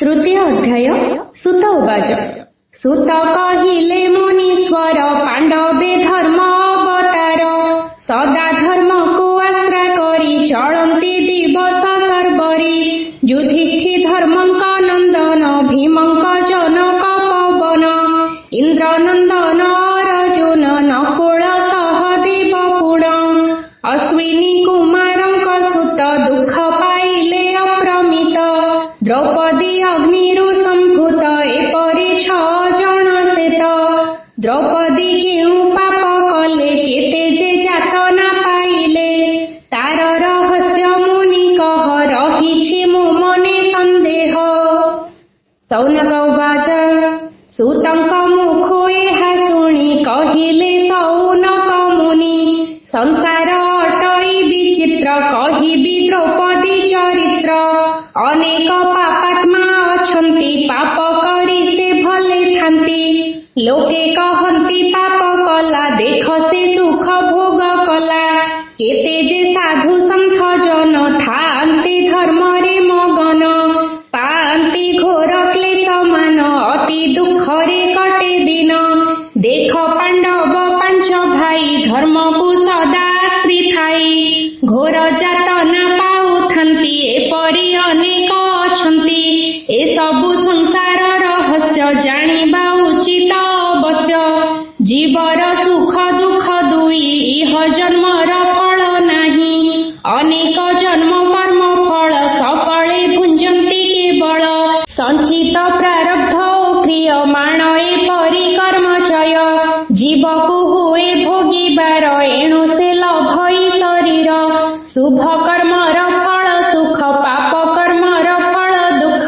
तृतीय अध्याय सुत उवाच सुत कहिले मुनीश्वर पांडवे धर्म अवतार सदा धर्म को आश्रा करी चलती दिवस सर्वरी युधिष्ठि धर्मंक नंदन भीमंक जनक पवन इंद्रनंदन अर्जुन नकुल सहदेव पुण अश्विनी कुमारंक सुत दुख पाइले अप्रमित द्रौपदी अग्निरु संभूत एपरि 6 जन सेत द्रौपदी केउ पाप कले केते जे जातना पाइले तार रहस्य मुनि कह रहिछि मो मने संदेह। सौनक उवाच सुतंक मुखु एहा शुणी कहिले सौनक मुनि संसार अटई विचित्र कहिबि द्रौपदी चरित्र अनेक पापात्मा अछंती पाप करी से भले थांती लोके कहंती पाप कला देख से सुख भोग कला केते जे साधु संत जन थांती धर्म रे मगन पांती घोर क्लेश मान अति दुख रे कटे दिन देख पांडव 5 भाई धर्म को सदा आश्री थाई घोर जातना पाउथंती एपरि अनेक अछंती ए सबु संसार रहस्य जानिबा उचित अवश्य जीवर सुख दुख दुई इह जन्मर फल नाही अनेक जन्म कर्म फल सकले भुंजंती केवल संचित प्रारब्ध क्रियमाण एपरि कर्मचय जीवको हुए भोगिबार एणु से लभई शरीर शुभ कर्मर फल सुख पाप कर्मर फल दुख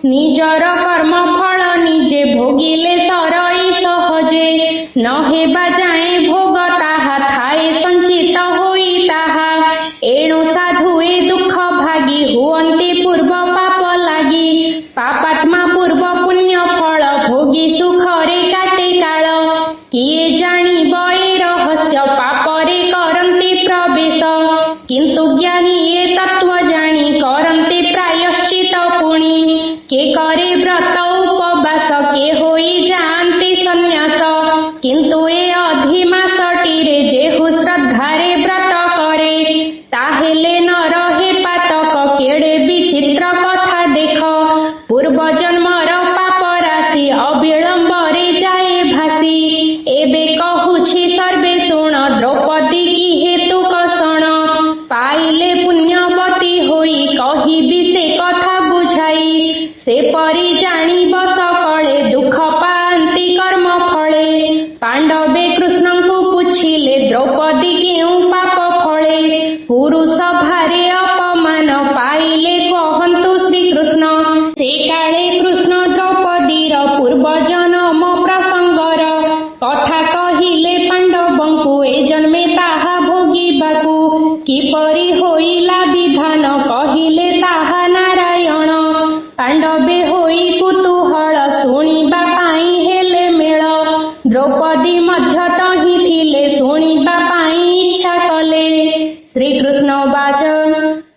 निजर कर्म फल निजे भोगिले सरई सहजे न हेबा जाए भोग ताहा थाए संचित होई ताहा एणु साधुए दुख भागी हुअन्ति पूर्व पाप लागी पापात्मा पूर्व पुण्य फल भोगी सुख रे काटे काल किए जानिब ए रहस्य पापरे करन्ति प्रवेश किंतु ज्ञानी ए तत्व जानी करन्ति प्रायश्चित पुणी के करे व्रत उपवास के होई जानति संन्यास किंतु ए अधिमासटिरे जेहु श्रद्धारे व्रत करे ताहेले न रहे पातक केड़े विचित्र कथा देख पूर्व जन्मर पाप राशि अविलंबरे जाए भासी एबे कहुछि सर्वे शुण द्रौपदी की हेतु कषण पाइले पुण्यवती होई कहिबि से कथा बुझाई से परि जानिब सकले दुख पांति कर्म फले पांडवे कृष्णंकु पुछिले द्रौपदी केउ पाप फले पुरुष भारे अपमान पाइले कहन्तु श्री कृष्ण से काले कृष्ण द्रौपदीर पूर्व जन्म प्रसंगर कथा कहिले पांडवंकु ए जन्मे ताहा भोगिबाकु किपरि होइला विधान कहिले ताहा नारायण पांडवे होई कुतूहल शुणिबा पाई हेले मेल द्रौपदी मध्य तहि थिले शुणिबा पाई इच्छा कले श्रीकृष्ण वाच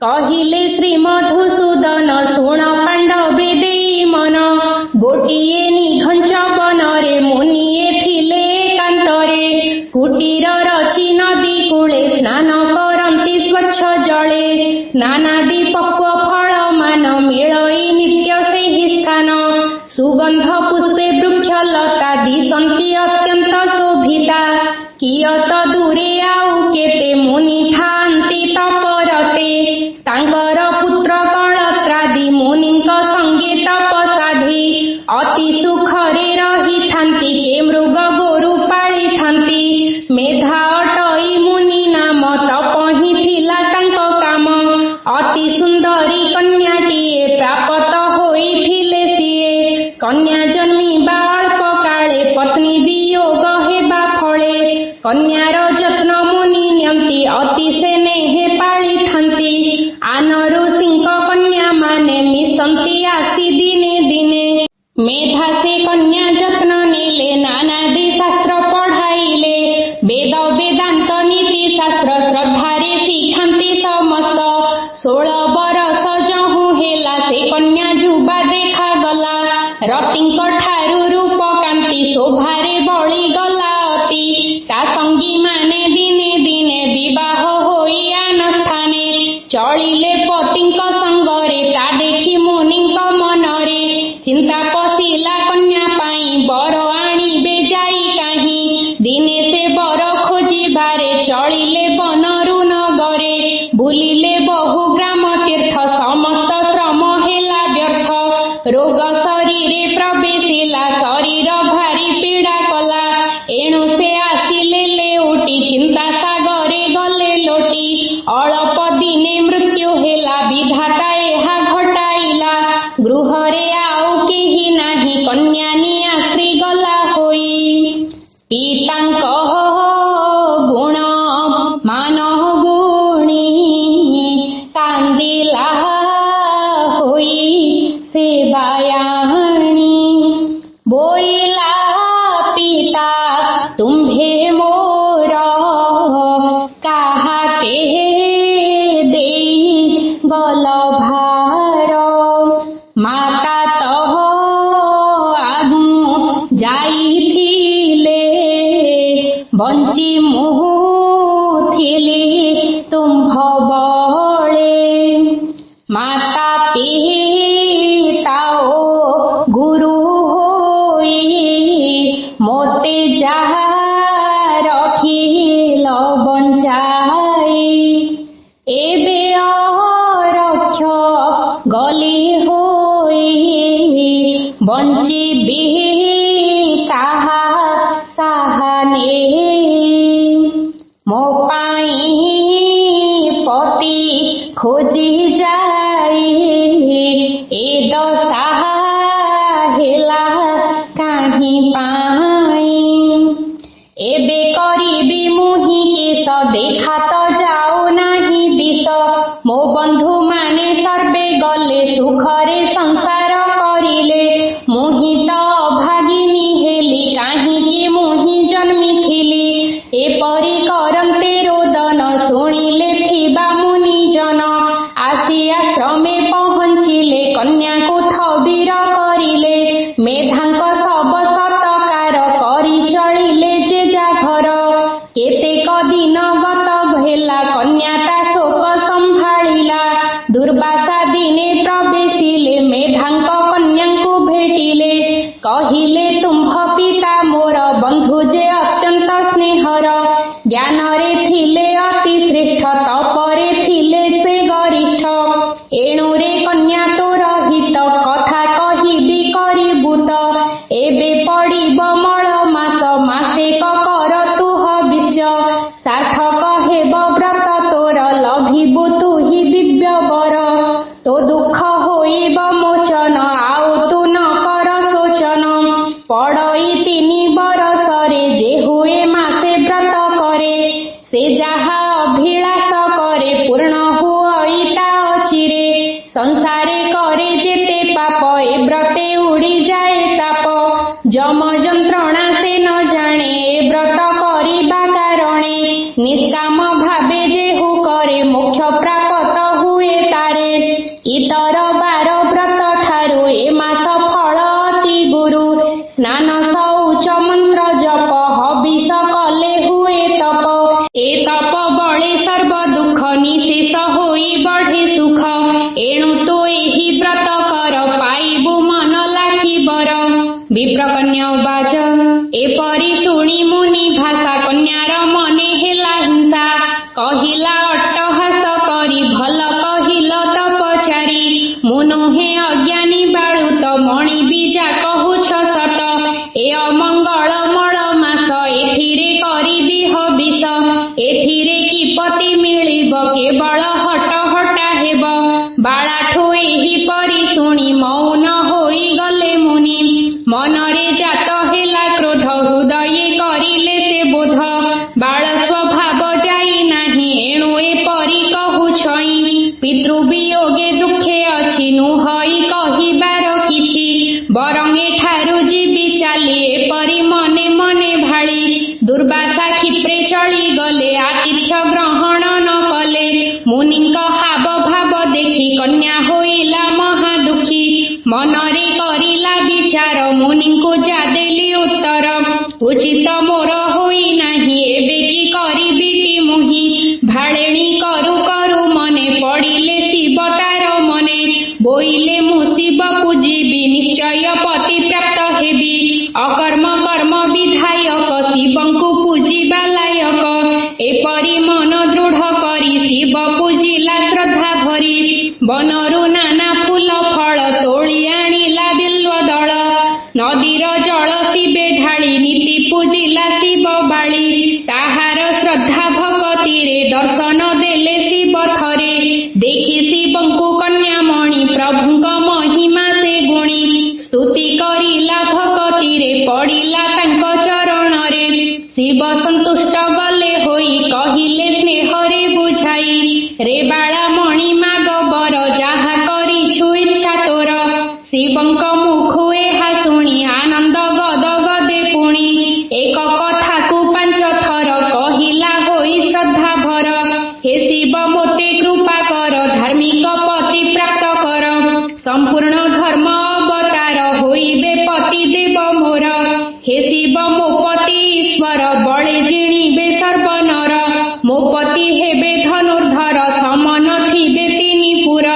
कहिले श्री मधुसूदन शुण पांडवे देई मन गोटिए निघंच वनरे मुनिए थिले एकांतरे कुटीर रचि नदी कूले स्नान करन्ति स्वच्छ जले नानादि पक्व फल मान मिलई नित्य सेहि स्थान सुगंध पुष्पे वृक्ष लता दिशन्ति अत्यंत शोभिता कियत दूरे आउ केते मुनि थान्ति तपरते तांकर पुत्र कळत्रादि मुनिंक संगे तपसाधि अति सुखरे रहिथान्ति के मृग गोरु पाळिथान्ति मेधा अटई मुनि नाम तपहि थिला तांक काम अति सुंदरी कन्याटिए प्राप्त होइथिले सिए कन्या जन्मिबा अल्प काले पत्नी वियोग हेबा फले कन्यार जत्न मुनि नियंति अति स्नेहे पाळिथान्ति आन ऋषिंक कन्या माने मिशन्ति आसी दिने दिने मेधा से कन्या जत्न नेले नानादि शास्त्र पढ़ाइले वेद वेदांत नीति शास्त्र श्रद्धारे शिखान्ति समस्त 16 बरस जहु हेला से कन्या जुबा देखा ରତିଙ୍କ ଠାରୁ ରୂପ କାନ୍ତି ଶୋଭାରେ ବଳି ଗଲା ଅତି। ତା ସଙ୍ଗୀ ମାନେ ଦିନେ ଦିନେ ବିବାହ ହୋଇ ଆନ ସ୍ଥାନେ। ଚଳିଲେ ପତିଙ୍କ ସଙ୍ଗରେ ତା ଦେଖି ମୁନିଙ୍କ ମନରେ। ଚିନ୍ତା ପଶିଲା କନ୍ୟା ପାଇଁ ବର ଆଣିବେ ଯାଇ କାହିଁ। ଦିନେ ସେ ବର ଖୋଜିବାରେ ଚଳିଲେ ବନରୁ ନଗରେ। ବୁଲିଲେ ବହୁ ଗ୍ରାମ ତୀର୍ଥ ସମସ୍ତ ଶ୍ରମ ହେଲା ବ୍ୟର୍ଥ। ରୋଗ ଶରୀରେ ପ୍ରବେଶିଲା ଶରୀର ଭାରି ପୀଡ଼ା କଲା। ଏଣୁ ସେ ଆସିଲେ ଲେଉଟି ଚିନ୍ତା ସାଗରେ ଗଲେ ଲୋଟି। ଅଳପ ଦିନେ ମୃତ୍ୟୁ ହେଲା ବିଧାତା ଏହା ଘଟାଇଲା। ଗୃହରେ ଆଉ କେହି ନାହିଁ କନ୍ୟା ନିଆଶ୍ରୀ ଗଲା ହୋଇ। ପିତାଙ୍କ ଗୁଣ ମାନ ଗୁଣୀ କାନ୍ଦିଲା ହୋଇ ସେ ବାୟାଣୀ। ବୋଇଲା ପିତା ତୁମ୍ଭେ ମୋର କାହାକେ ଦେଇ ଗଲ ଭାର। ମାତା ତହ ଆହୁ ଯାଇଥିଲେ ବଞ୍ଚି ମୁଁ ଥିଲି ତୁମ୍ଭ ବଳେ। ମାତା ପିତା ଓ ଗୁରୁ ହୋଇ ମୋତେ ଯାହା ରଖିଲ ବଞ୍ଚାଇ। ଏବେ ଅରକ୍ଷ ଗଲି ହୋଇ ବଞ୍ଚିବି କାହା ସାହା ନେଇ। ମୋ ପାଇଁ ପତି ଖୋଜି ଯାଇ ଏ ଦଶା ହେଲା କାହିଁ ପାଇଁ। ଏବେ କରିବି ମୁହିଁ କେଶ ଦେଖା ତ ଯାଉ ନାହିଁ ଦିଶ। ମୋ ବନ୍ଧୁ ମାନେ ସର୍ବେ ଗଲେ ସୁଖରେ ସଂସାର କରିଲେ। ମୁହିଁ ତ ଅଭାଗିନୀ ହେଲି କାହିଁକି ମୁହିଁ ଜନ୍ମିଥିଲି। ଏପରି କରନ୍ତେ ରୋଦନ ଶୁଣିଲେ ଥିବା ମୁନିଜନ। ଆସି ଆଶ୍ରମେ ପହଞ୍ଚିଲେ କନ୍ୟାକୁ ଥବିର କରିଲେ। ମେଧାଙ୍କ ଶବ ସତ୍କାର କରି ଚଳିଲେ ଯେଝା ଘର। କେତେକ ଦିନ ଗତ ହେଲା କନ୍ୟା ତା ଶୋକ ସମ୍ଭାଳିଲା। ଦୁର୍ବାସା ଦିନେ ପ୍ରବେଶିଲେ ମେଧାଙ୍କ କନ୍ୟାଙ୍କୁ ଭେଟିଲେ। କହିଲେ ତୁମ୍ଭ ପିତା ମୋର ବନ୍ଧୁ ଯେ ଅତ୍ୟନ୍ତ ସ୍ନେହର। ଜ୍ଞାନରେ ଥିଲେ ଅତି ଶ୍ରେଷ୍ଠ ତପରେ ଥିଲେ ସେ ଗରିଷ୍ଠ। ଏଣୁରେ କନ୍ୟା ତୋର ହିତ କଥା କହିବି କରିବୁ ତ। ଏବେ ପଡ଼ିବ ମଳ ମାସ ମାସେକ କର ତୁ ହବିଷ୍ୟ। ସାର୍ଥକ ହେବ ବ୍ରତ ତୋର ଲଭିବୁ ତୁ ହି ଦିବ୍ୟ ବର। ତୋ ଦୁଃଖ ହୋଇବ ମୋଚନ ଆଉ ତୁ ନ କର ଶୋଚନ। ପଡ଼ଇ 3 ବରଷରେ ଯେ ହୁଏ ମାସେ ବ୍ରତ କରେ। ସେ ଯାହା ଅଭିଳାଷ କରେ ପୂର୍ଣ୍ଣ ହୁଅଇ ତା ଅଚିରେ। ସଂସାରେ करे ଯେତେ ପାପ ଏ ବ୍ରତେ ଉଡ଼ିଯାଏ ତାପ। ଯମ ଯନ୍ତ୍ରଣା ସେ ନ ଜାଣେ ଏ ବ୍ରତ କରିବା କାରଣେ। ନିଷ୍କାମ ଭାବେ ଯେହୁ करे ମୋକ୍ଷ ପ୍ରାପ୍ତ ହୁଏ ତାରେ। ଇତର 12 ବ୍ରତ ଠାରୁ ଏ ମାସ ଫଳ ଅତି ଗୁରୁ। ସ୍ନାନ ଶୌଚ ମନ୍ତ୍ର ଜପ ହବିଷ କଲେ ହୁଏ ତପ। ଏ ତପ ବଳେ ସର୍ବ ଦୁଃଖ ନିଶେଷ ହୋଇ ବଢ଼େ ସୁଖ। ଏଣୁ ତୁ ଏହି ବ୍ରତ କର ପାଇବୁ ମନ ଲାଖି ବର। ବିପ୍ରକନ୍ୟା ଉବାଚ ଏପରି ଶୁଣି ମୁନି ଭାଷା କନ୍ୟାର ମନେ ହେଲା ହିଂସା। କହିଲା ଅଟ୍ଟହାସ କରି ଭଲ କହିଲ ତ ପଚାରି। ମୁଁ ନୁହେଁ ଅଜ୍ଞାନୀ ବାଳୁତ ମଣି ବୀଜା କହୁଛ ସତ। ଏ ଅମଙ୍ଗଳ ମଳ ମାସ ଏଥିରେ କରିବି ହବିଷ। ଏଥିରେ କିପତି ମିଳିବ କେବଳ ହଟ ହଟା ହେବ। ବାଳାଠୁ ଏହିପରି ଶୁଣି ମୌନ ହୋଇଗଲେ ମୁନି। ମନରେ ଜାତ ହେଲା କ୍ରୋଧ ହୃଦये କରିଲେ ସେ ବୋଧ। ବାଳ ସ୍ୱଭାବ ଯାଇ ନାହିଁ ଏଣୁ ଏପରି କହୁଛଇ। ପିତୃବିୟୋଗେ ଦୁଃଖେ ଅଛି ନୁହଇ କହିବାର କିଛି। ବରଂ ଏଠାରୁ ଯିବି ଚାଲି ଏପରି ମନେ ମନେ ଭାଳି। ଦୁର୍ବାସା କ୍ଷିପ୍ରେ ଚଳିଗଲେ ଆତିଥ୍ୟ ଗ୍ରହଣ ନ କଲେ। ମୁନିଙ୍କ ହାବ ଭାବ ଦେଖି କନ୍ୟା ହୋଇଲା ମହା ଦୁଃଖୀ। ମନ ମନରେ କରିଲା ବିଚାର, ମୁନିଙ୍କୁ ଯା ଦେଲି ଉତ୍ତର। ଉଚିତ ମୋର ହୋଇ ନାହିଁ, ଏବେ କି କରିବିଟି ମୁହିଁ। ଭାଳେଣି କରୁ କରୁ ମନେ ପଡ଼ିଲେ ଶିବ ତାର ମନେ। ବୋଇଲେ ମୁଁ ଶିବ ପୂଜିବି, ନିଶ୍ଚୟ ପତି ପ୍ରାପ୍ତ ହେବି। ଅକର୍ମ କର୍ମ ବିଧାୟକ, ଶିବଙ୍କୁ ପୂଜିବା ଲାୟକ। ଏପରି ମନ ଦୃଢ଼ କରି ଶିବ ପୂଜିଲା ଶ୍ରଦ୍ଧା ଭରି। ବନରୁ ନାନା ଫୁଲ ଫଳ ତୋଳି ଆଣିଲା ବିଲ୍ୱ ଦଳ। ନଦୀର ଜଳ ଶିବେ ଢାଳି ନୀତି ପୂଜିଲା ଶିବ ବାଳି। ତାହାର ଶ୍ରଦ୍ଧା ଭକତିରେ ଦର୍ଶନ ଦେଲେ ଶିବ ଥରେ। ଦେଖି ଶିବଙ୍କୁ କନ୍ୟାମଣି, ପ୍ରଭୁଙ୍କ ମହିମା ସେ ଗୁଣି। ସ୍ତୁତି କରିଲା ଭକତିରେ, ପଡ଼ିଲା ତାଙ୍କ ଚରଣରେ। ଶିବ ସନ୍ତୁଷ୍ଟ ଗଲେ ହୋଇ, କହିଲେ ସ୍ନେହରେ ବୁଝାଇ। ରେ ବାଳା ମଣି ମାଗ ବର, ଯାହା କରିଛୁ ଇଚ୍ଛା ତୋର। ଶିବଙ୍କ ମୁଖୁ ଏହା ଶୁଣି ଆନନ୍ଦ ଗଦ ଗଦେ ପୁଣି। ଏକ କଥାକୁ 5 ଥର କହିଲା ହୋଇ ଶ୍ରଦ୍ଧା ଭର। ହେ ଶିବ ମୋତେ କୃପା କର, ଧାର୍ମିକ ପତି ପ୍ରାପ୍ତ କର। ସମ୍ପୂର୍ଣ୍ଣ ଧର୍ମ ଅବତାର, ହୋଇବେ ପତି ଦେବ ମୋର। ହେ ଶିବ ମୋ ପତି ଈଶ୍ୱର, ବଳେ ଜିଣିବେ ସର୍ବନର। ମୋ ପତି ହେବେ ଧନୁର୍ଧର, ସମନ ଥିବେ 3 ପୁର।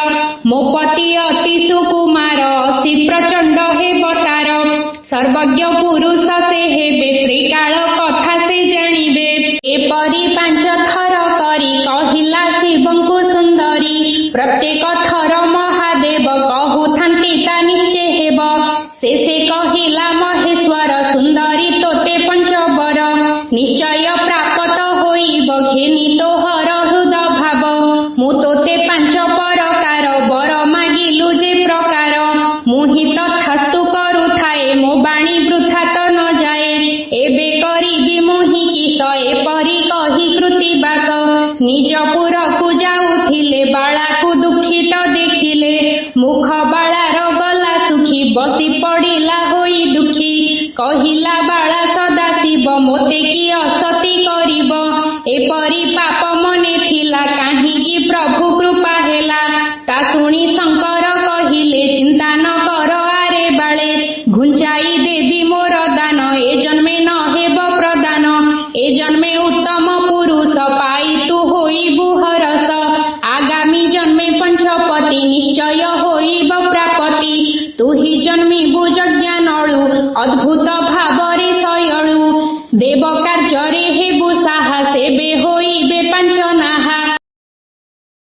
ମୋ ପତି ଅତି ସୁକୁମାର, ଅସି ପ୍ରଚଣ୍ଡ ହେବ ତାର। ସର୍ବଜ୍ଞ ପୁରୁଷ ସେ ହେବେ, ତ୍ରିକାଳ କଥା ସେ ଜାଣିବେ। ଏପରି 5 ଥର କରି କହିଲା ଶିବଙ୍କୁ ସୁନ୍ଦରୀ। ପ୍ରତ୍ୟେକ ଥର ମହାଦେବ କହୁଥାନ୍ତି ତା ନିଶ୍ଚେ ହେବ। ଶେଷେ କହିଲା ମହେଶ୍ୱର, ସୁନ୍ଦରୀ ତୋତେ 5 ବର। ନିଶ୍ଚୟ ପ୍ରାପତ ହୋଇବ, ଘେନି ତୋହର ହୃଦ ଭାବ। ମୁଁ ତୋତେ 5 ପ୍ରକାର ବର ମାଗିଲୁ ଯେ ପ୍ରକାର। ମୁଁ ହିଁ ତଥାସ୍ତୁ କରୁଥାଏ, ମୋ ବାଣୀ ବୃଥା ତ ନ ଯାଏ। ଏବେ କରିବି ମୁଁ ହିଁ କିସ, ଏପରି କହି କୃତିବାସ। ନିଜପୁରକୁ ଯାଉଥିଲେ, ବାଳାକୁ ଦୁଃଖିତ ଦେଖିଲେ। ମୁଖ ବାଳାର ଗଲା ଶୁଖି, ବସି ପଡ଼ିଲା ହୋଇ ଦୁଃଖୀ। କହିଲା ବାଳା ସଦାଶିବ, ମୋତେ କି ଅସତି କରିବ। ଏପରି ପାପ ମନେ ଥିଲା, କାହିଁକି ପ୍ରଭୁ କୃପା ହେଲା। ତା ଶୁଣି ଶଙ୍କର କହିଲେ, ଚିନ୍ତା ନ କର ଆରେ ବାଳେ। ଘୁଞ୍ଚାଇ ଦେବି ମୋର ଦାନ, ଏ ଜନ୍ମେ ନ ହେବ ପ୍ରଦାନ। ଏ ଜନ୍ମେ ଉତ୍ତମ ପୁରୁଷ ପାଇ ତୁ ହୋଇବୁ ହରସ। ଆଗାମୀ ଜନ୍ମେ ପଞ୍ଚପତି, ନିଶ୍ଚୟ ହୋଇବ ପ୍ରାପତି। ତୁ ହିଁ ଜନ୍ମିବୁ ଯଜ୍ଞାନଳୁ, ଅଦ୍ଭୁତ ଭାବରେ ଶୟଳୁ। ଦେବ କାର୍ଯ୍ୟରେ ହେବୁ ସାହା, ସେବେ ହୋଇବେ 5 ନାହା।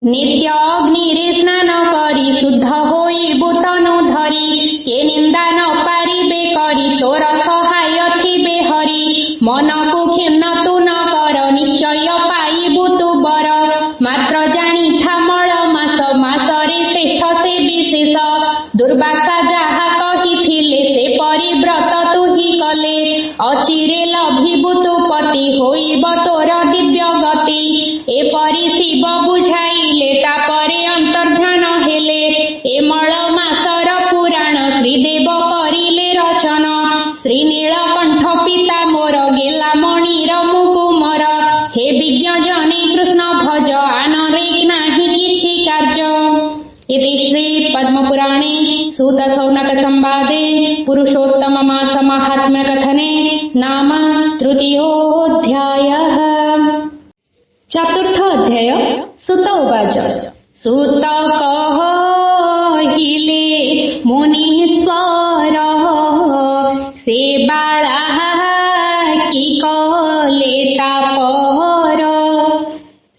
ନିତ୍ୟ ଅଗ୍ନିରେ ସ୍ନାନ କରି, ଶୁଦ୍ଧ ହୋଇବୁ ତନୁ ଧରି। କେ ନିନ୍ଦା ନ ପାରିବେ କରି, ତୋର ସହାୟ ଥିବେ ହରି। ମନକୁ କ୍ଷୁଣ୍ଣ ତୁ ନ କର, ନିଶ୍ଚୟ ପାଇବୁ ତୁ ବର। ମାତ୍ର ଜାଣିଥା ମଳ ମାସ, ମାସରେ ଶ୍ରେଷ୍ଠ ସେ ବିଶେଷ। ଦୁର୍ବାସା ଯାହା କହିଥିଲେ, ସେ ପରିବ୍ରତ ତୁ ହିଁ କଲେ। ଅଚିରେ ଲଭିବୁ ତୁ ପତି, ହୋଇବ ତୋର ଦିବ୍ୟ ଗତି। ଏପରି ଶିବ ବୁଝାଇଲେ, ତାପରେ ଅନ୍ତର୍ଧ୍ୟାନ ହେଲେ। ଏ ମଳ ମାସର ପୁରାଣ, ଶ୍ରୀଦେବ କରିଲେ ରଚନ। ଶ୍ରୀ ନୀଳକଣ୍ଠ ପିତା ମୋର, ଗେଲା ମଣିର ମୁକୁମର। ହେ ବିଜ୍ଞ ଜନେ କୃଷ୍ଣ ଭଜ, ଆନରେ ନାହିଁ କିଛି କାର୍ଯ୍ୟ। इति श्री पद्मपुराणे सूत शौनक संवादे पुरुषोत्तम मास महात्म्य कथने नाम 3योऽध्यायः। 4th अध्याय। सुत उवाच, सुत कहिले मुनीश्वर, से बाळा की कले तापर।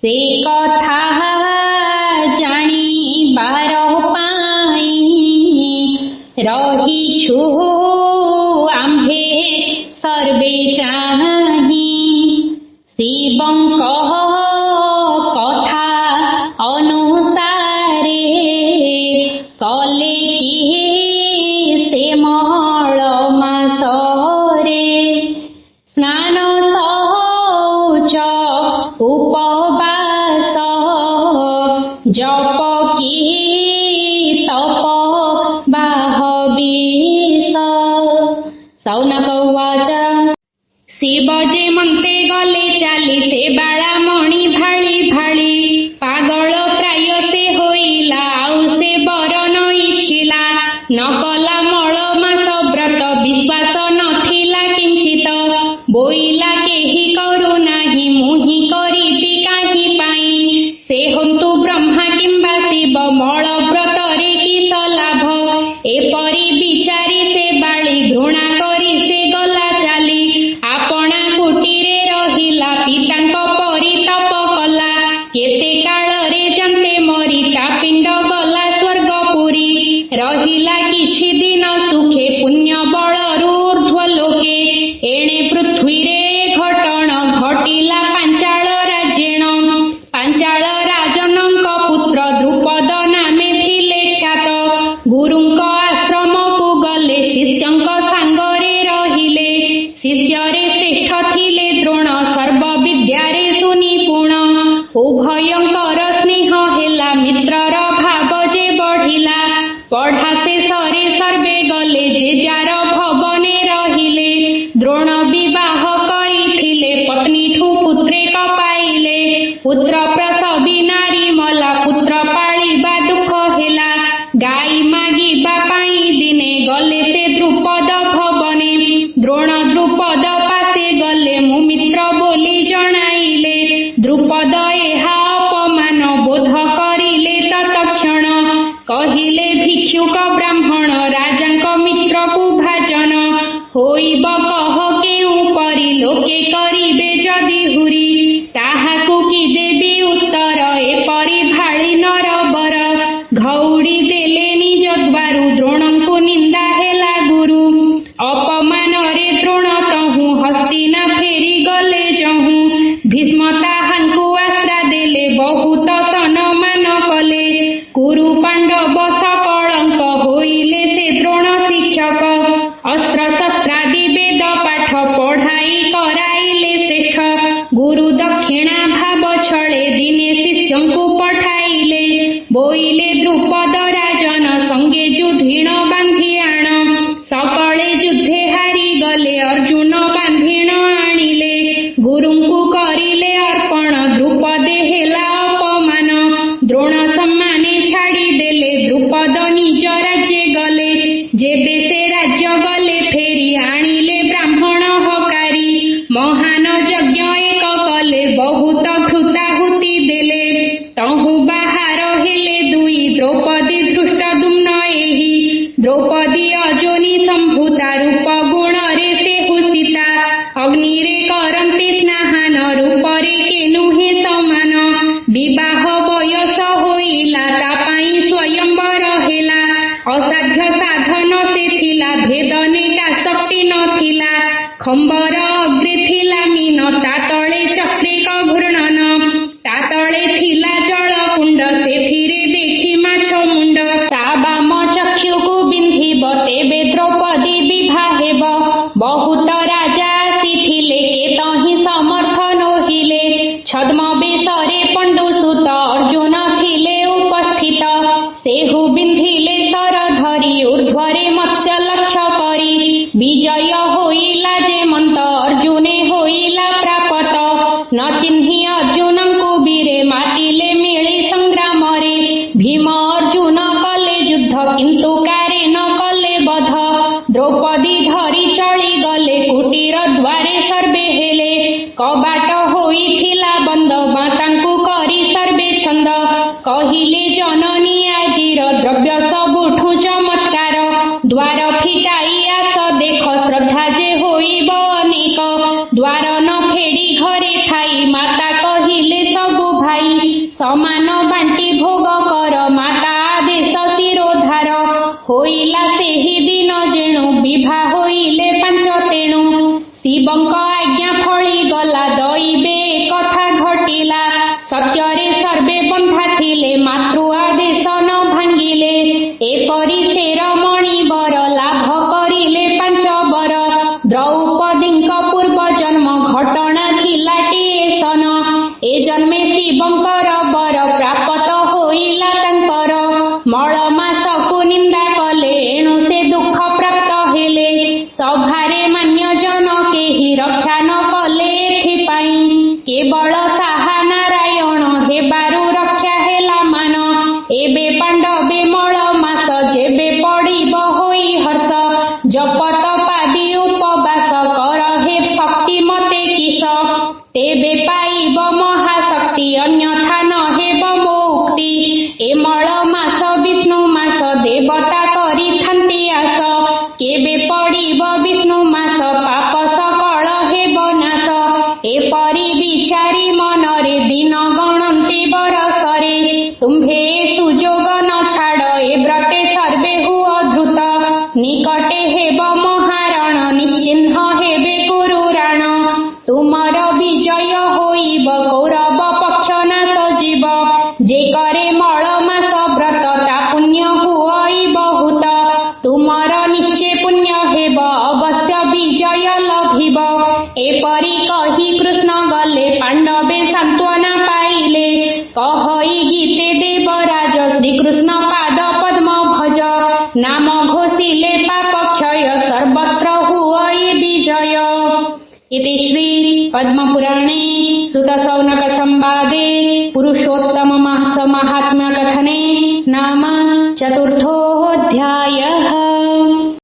से कथा ଜାଣିବାର ପାଇଁ, ରହିଛୁ ଆମ୍ଭେ ସର୍ବେ ଚାହିଁ। ଶିବଙ୍କ କଥା ଅନୁସାରେ, କଲେ କି ସେ ମଳ ମାସରେ। ସ୍ନାନ ଶୌଚ ଉପବାସ, ଜପ କି ତପ ବାହବିଷ। ଶୌନକ ଉବାଚ, ଶିବ ଯେ ମନ୍ତେ ଗଲେ ଚାଲି, ସେ ବାଳା ମଣି ଭାଳି ଭାଳି। ପାଗଳ ପ୍ରାୟ ସେ ହୋଇଲା, ଆଉ ସେ ବର ନ ଇଚ୍ଛିଲା। ନ କଲା एपरी विचारी से बाली घृणा करी से गला चाली आपणा कुटीरे रहिला पितांक परी तप कला केते काल रे जंते मरी ता पिंड गला स्वर्गपुरी रहिला किछि दिन सुखे पुण्य बलरू ऊर्ध्व लोके एणे पृथ्वी रे घटण घटिला पांचाल राज्येण पांचाल राजनंक पुत्र द्रुपद नामे थिले ख्यात गुरुंक आश्रम को गले शिष्यंक सांगरे रहिले शिष्य रे श्रेष्ठ थिले द्रोण सर्व विद्यारे सुनिपुण उभयंकर स्नेह हेला मित्रर भाव जे बढ़िला पढ़ा से सरे सर्वे गले जे जार भवने रहिले द्रोण विवाह करिथिले पत्नी ठू पुत्रे पाइले पुत्र प्रसवी नारी मला पुत्र पालिबा दुख हेला गाई मागिबा पाई दिने गले से द्रुपद भवने द्रोण द्रुपद पासे गले मु मित्र बोली जणाइले द्रुपद एहा अपमान बोध करिले तत्क्षण कहिले भिक्षुक ब्राह्मण राजांक मित्र को भाजन होइब कह केउ परि लोके करिबे जदि हुरी ताहाकु कि देबी उत्तर एपरि भाळी नरबर घौड़ी देले निज द्वारु द्रोणंकु निंदा हेला गुरु अपमान रे द्रोण तहु हस्तिना फेरी गले जहु भीष्म ताहांकु आश्रा देले बहुत सम्मान कले कुरु पांडव सकलंक होइले से द्रोण शिक्षक अस्त्र शस्त्रादि वेद पाठ पढ़ाई कराइले श्रेष्ठ गुरु दक्षिणा भाव छळे दिने शिष्यंकु पठाइले बोइले द्रुपद राजन संगे युधिण बांधी आण सकले युद्धे हारी गले अर्जुन बांधिण आनिले गुरुंकु करिले अर्पण द्रुपदे हेला अपमान द्रोण सम्माने छाड़ी देले द्रुपद निज राज्ये गले जेबे से राज्य गले फेरी आनिले ब्राह्मण हकारी महान यज्ञ एक कले बहुत घृताहुति देले तहु बाहार हेले दुई द्रौपदी धृष्ट दुम्न एही द्रौपदी अजोनी संभूता रूप गुण रे से हुसिता अग्नि रे करंती स्नाहान रूप रे केनुहे समान विवाह बयस होइला ता पाई स्वयंवर हेला असाध्य साधन से थिला भेदने का शक्ति नथिला खंबर अग्रे थिला मीन ता तळे चक्रिक घूर्णन ता तळे थिला जल कुंड सेथिरे देखि माछ मुंड ता बाम चक्षुकु बिंधिब तेबे द्रौपदी विवाह हेब बहुत राजा आसिथिले केतहि समर्थ नोहिले छद्म बेसरे पंडुसुत अर्जुन थिले उपस्थित सेहु बिंधिले सर धरी ऊर्ध्वरे मत्स्य लक्ष्य करी विजय होइला जे मंत अर्जुने होइला प्रापत न चिन्हि अर्जुनंकु वीरे मातिले मिली संग्राम रे भीम अर्जुन कले युद्ध किंतु कारे न कले बध द्रौपदी धरी चली गले कुटीर द्वारे सर्वे हेले कबाट होइथिला बंद मातांकु करी सर्वे छंद कहिले जननी आजिर द्रव्य सबुठु चमत्कार द्वार फिटाई आस देख श्रद्धा जे होइब अनेक द्वार न फेड़ी घरे ठाई माता कहिले सबु भाई समान बांटी भोग कर माता आदेश शिरोधार होइला सेहि दिन जेणु विवाह होइले पांच तेणु शिवंक आज्ञा फली गला दैबे कथा घटिला सत्यरे सर्वे बंधा थिले मातृ आदेश न भांगिले एपरि शेर मणिवर लाभ करिले पांच बर द्रौपदींक पूर्व जन्म घटना थिलाटिए सन ए जन्मे शिवंकर बर प्राप्त होइला तांकर मळ मासकु निंदा कले एणु से दुख प्राप्त हेले सभारे मान्य जन केहि रक्ष निकटे हेब महारण निश्चिह्न हेबे कुरुराण तुमर विजय होइब कौरव पक्ष नाश जीव जे करे मल मास व्रत ता पुण्य हुई बहुत तुमर निश्चय पुण्य हेब अवश्य विजय लभिब एपरि कही कृष्ण गले पांडवे सांत्वना पाइले कहई गीते देवराज श्रीकृष्ण पाद पद्म भज नाम घोषिले पाप क्षय सर्वत्र हुई विजय। इति श्री पद्मपुराणे सुत शौनक संवादे पुरुषोत्तम मास महात्म्य कथने नाम चतुर्थोऽध्यायः।